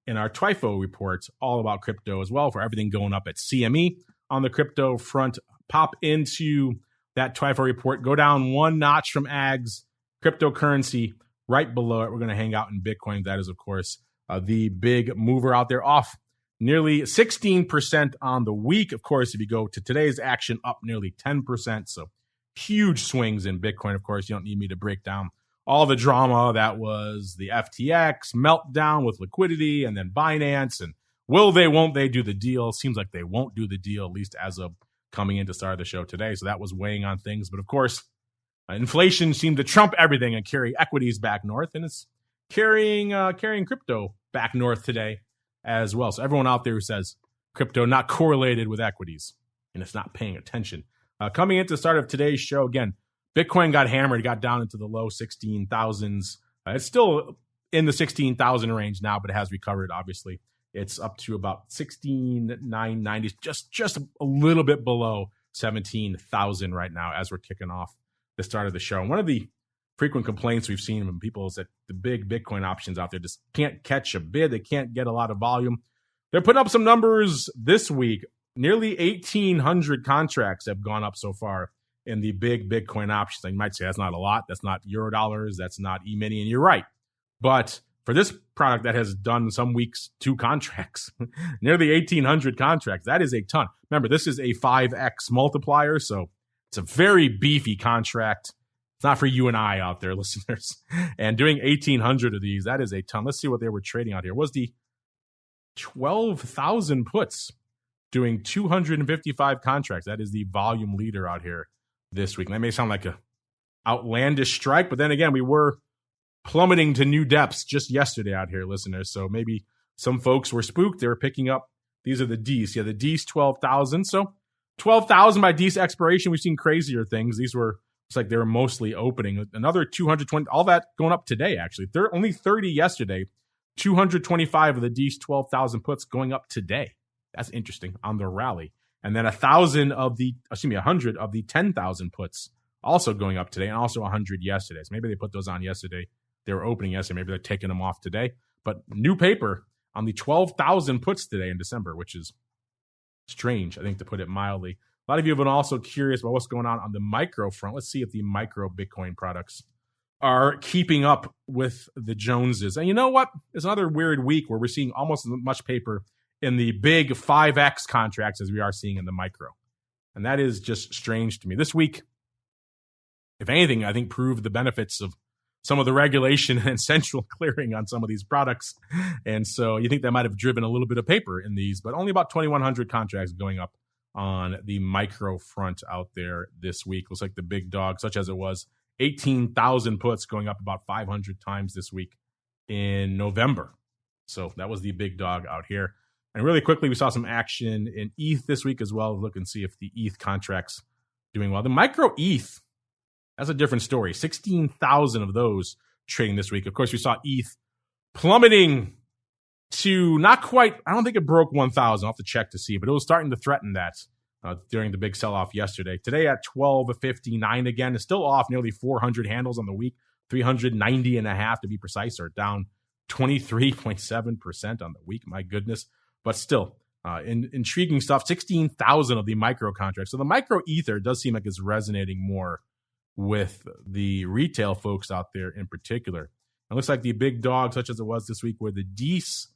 in our TWIFO reports, all about crypto as well, for everything going up at CME on the crypto front. Pop into that TWIFO report, go down one notch from ags, cryptocurrency, right below it. We're going to hang out in Bitcoin. That is, of course, the big mover out there, off nearly 16% on the week. Of course, if you go to today's action, up nearly 10%. So huge swings in Bitcoin. Of course, you don't need me to break down all the drama that was the FTX meltdown with liquidity and then Binance and will they, won't they do the deal? Seems like they won't do the deal, at least as of coming into start of the show today. So that was weighing on things. But of course, inflation seemed to trump everything and carry equities back north, and it's carrying crypto back north today as well. So everyone out there who says crypto not correlated with equities and it's not paying attention. Coming into the start of today's show, again, Bitcoin got hammered, got down into the low 16,000s. It's still in the 16,000 range now, but it has recovered, obviously. It's up to about 16,990, just a little bit below 17,000 right now as we're kicking off the start of the show. And one of the frequent complaints we've seen from people is that the big Bitcoin options out there just can't catch a bid. They can't get a lot of volume. They're putting up some numbers this week. Nearly 1,800 contracts have gone up so far in the big Bitcoin options. And you might say that's not a lot. That's not Eurodollars. That's not E-mini. And you're right. But for this product that has done some weeks 2 contracts, nearly 1,800 contracts, that is a ton. Remember, this is a 5x multiplier, so it's a very beefy contract. It's not for you and I out there, listeners. And doing 1,800 of these, that is a ton. Let's see what they were trading out here. It was the 12,000 puts doing 255 contracts. That is the volume leader out here this week. And that may sound like a outlandish strike. But then again, we were plummeting to new depths just yesterday out here, listeners. So maybe some folks were spooked. They were picking up. These are the Ds. Yeah, the Ds 12,000. So 12,000 by Ds expiration. We've seen crazier things. These were, it's like they were mostly opening. Another 220, all that going up today, actually. They're only 30 yesterday. 225 of the Ds 12,000 puts going up today. That's interesting on the rally. And then 100 of the 10,000 puts also going up today, and also 100 yesterday. So maybe they put those on yesterday. They were opening yesterday. Maybe they're taking them off today. But new paper on the 12,000 puts today in December, which is strange, I think, to put it mildly. A lot of you have been also curious about what's going on the micro front. Let's see if the micro Bitcoin products are keeping up with the Joneses. And you know what? It's another weird week where we're seeing almost as much paper in the big 5X contracts as we are seeing in the micro. And that is just strange to me. This week, if anything, I think proved the benefits of some of the regulation and central clearing on some of these products. And so you think that might have driven a little bit of paper in these, but only about 2,100 contracts going up on the micro front out there this week. Looks like the big dog, such as it was, 18,000 puts going up about 500 times this week in November. So that was the big dog out here. And really quickly, we saw some action in ETH this week as well. Look and see if the ETH contract's doing well. The micro ETH, that's a different story. 16,000 of those trading this week. Of course, we saw ETH plummeting to not quite, I don't think it broke 1,000. I'll have to check to see, but it was starting to threaten that during the big sell-off yesterday. Today at 12.59 again, it's still off nearly 400 handles on the week, 390 and a half to be precise, or down 23.7% on the week. My goodness. But still, intriguing stuff. 16,000 of the micro contracts. So the micro Ether does seem like it's resonating more with the retail folks out there in particular. It looks like the big dog, such as it was this week, were the DEES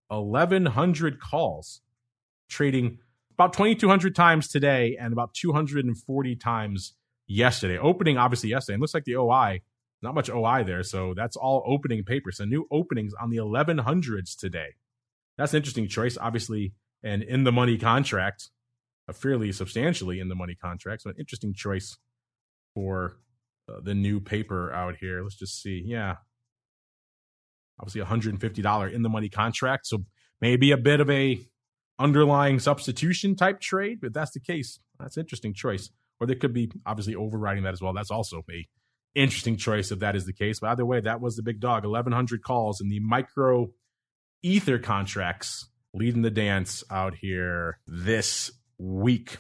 1,100 calls, trading about 2,200 times today and about 240 times yesterday. Opening, obviously, yesterday. And looks like the OI, not much OI there. So that's all opening paper. So new openings on the 1,100s today. That's an interesting choice. Obviously, an in-the-money contract, a fairly substantially in-the-money contract. So an interesting choice for the new paper out here. Let's just see. Yeah. Obviously, $150 in-the-money contract. So maybe a bit of a underlying substitution type trade. But if that's the case, that's an interesting choice. Or they could be obviously overriding that as well. That's also a interesting choice if that is the case. But either way, that was the big dog. 1,100 calls in the micro Ether contracts leading the dance out here this week.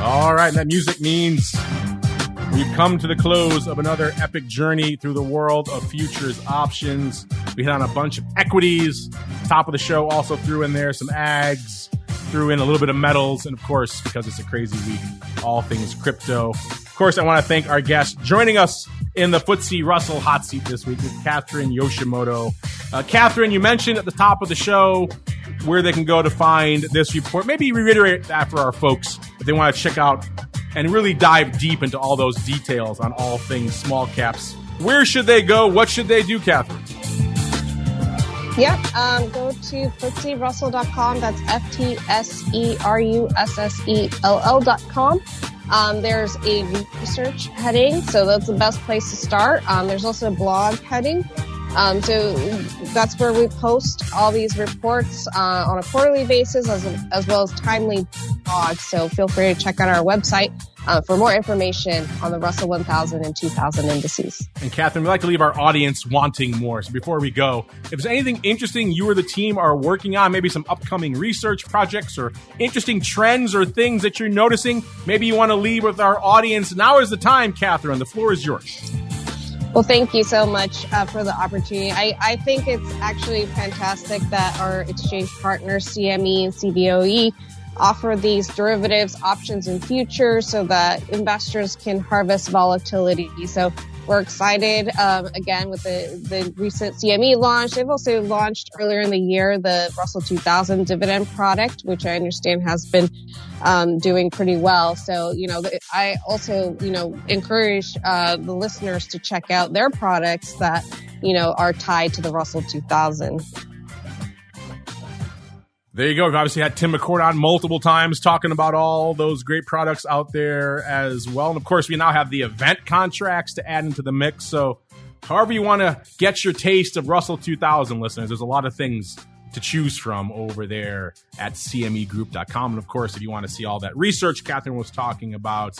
All right, and that music means we've come to the close of another epic journey through the world of futures options. We hit on a bunch of equities. Top of the show also threw in there some ags, threw in a little bit of metals, and of course, because it's a crazy week, all things crypto. Of course, I want to thank our guest joining us in the FTSE Russell hot seat this week with Catherine Yoshimoto. Catherine, you mentioned at the top of the show where they can go to find this report. Maybe reiterate that for our folks if they want to check out and really dive deep into all those details on all things small caps. Where should they go? What should they do, Catherine? Yep. Go to FTSERussell.com. That's FTSERussell.com. There's a research heading, so that's the best place to start. There's also a blog heading. So that's where we post all these reports on a quarterly basis as well as timely blogs. So feel free to check out our website for more information on the Russell 1000 and 2000 indices. And Catherine, we'd like to leave our audience wanting more. So before we go, if there's anything interesting you or the team are working on, maybe some upcoming research projects or interesting trends or things that you're noticing, maybe you want to leave with our audience, now is the time, Catherine. The floor is yours. Well, thank you so much for the opportunity. I think it's actually fantastic that our exchange partners, CME and CBOE, offer these derivatives, options, and futures so that investors can harvest volatility. So we're excited, again, with the recent CME launch. They've also launched earlier in the year the Russell 2000 dividend product, which I understand has been doing pretty well. So, I also, encourage the listeners to check out their products that, are tied to the Russell 2000. There you go. We've obviously had Tim McCord on multiple times talking about all those great products out there as well. And of course, we now have the event contracts to add into the mix. So however you want to get your taste of Russell 2000, listeners, there's a lot of things to choose from over there at cmegroup.com. And of course, if you want to see all that research Catherine was talking about,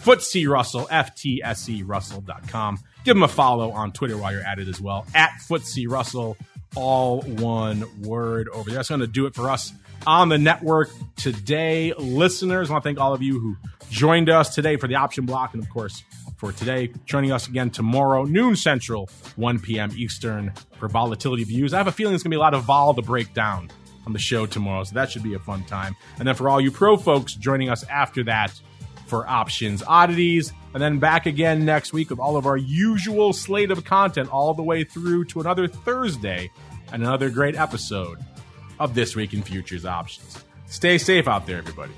FTSE Russell, FTSERussell.com. Give them a follow on Twitter while you're at it as well, at FTSE Russell. All one word over there. That's going to do it for us on the network today. Listeners, I want to thank all of you who joined us today for the option block. And of course, for today, joining us again tomorrow, noon Central, 1 p.m. Eastern for Volatility Views. I have a feeling there's going to be a lot of vol to break down on the show tomorrow. So that should be a fun time. And then for all you pro folks joining us after that for Options Oddities. And then back again next week with all of our usual slate of content all the way through to another Thursday and another great episode of This Week in Futures Options. Stay safe out there, everybody.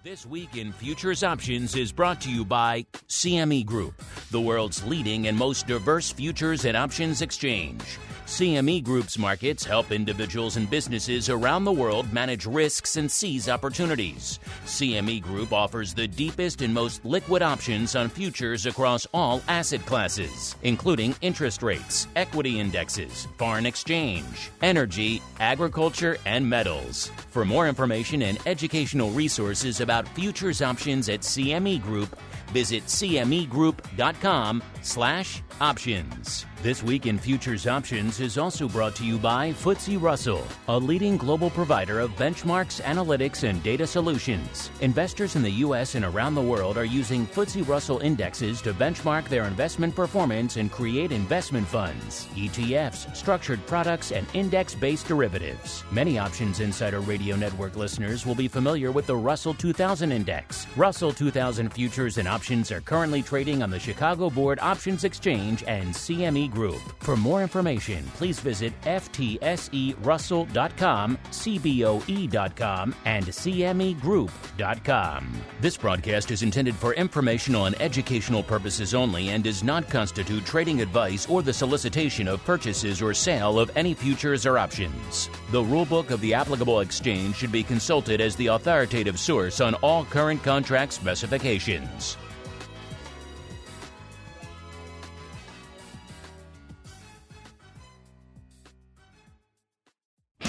This Week in Futures Options is brought to you by CME Group, the world's leading and most diverse futures and options exchange. CME Group's markets help individuals and businesses around the world manage risks and seize opportunities. CME Group offers the deepest and most liquid options on futures across all asset classes, including interest rates, equity indexes, foreign exchange, energy, agriculture, and metals. For more information and educational resources about futures options at CME Group, visit cmegroup.com/options. This Week in Futures Options is also brought to you by FTSE Russell, a leading global provider of benchmarks, analytics, and data solutions. Investors in the U.S. and around the world are using FTSE Russell indexes to benchmark their investment performance and create investment funds, ETFs, structured products, and index-based derivatives. Many Options Insider Radio Network listeners will be familiar with the Russell 2000 Index. Russell 2000 futures and options are currently trading on the Chicago Board Options Exchange and CME Group. For more information, please visit FTSERussell.com, CBOE.com, and CMEGroup.com. This broadcast is intended for informational and educational purposes only and does not constitute trading advice or the solicitation of purchases or sale of any futures or options. The rulebook of the applicable exchange should be consulted as the authoritative source on all current contract specifications.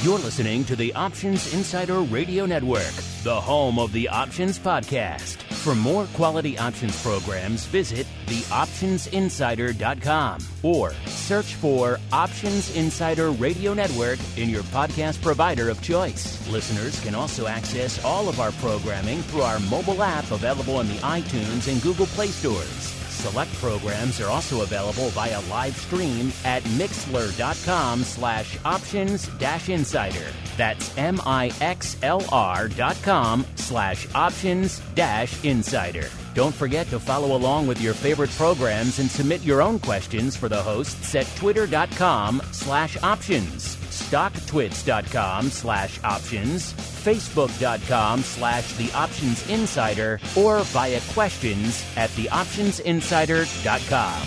You're listening to the Options Insider Radio Network, the home of the Options Podcast. For more quality options programs, visit theoptionsinsider.com or search for Options Insider Radio Network in your podcast provider of choice. Listeners can also access all of our programming through our mobile app available in the iTunes and Google Play stores. Select programs are also available via live stream at mixlr.com/options-insider. That's mixlr.com/options-insider. Don't forget to follow along with your favorite programs and submit your own questions for the hosts at twitter.com/options, stocktwits.com/options, facebook.com/theoptionsinsider, or via questions at theoptionsinsider.com.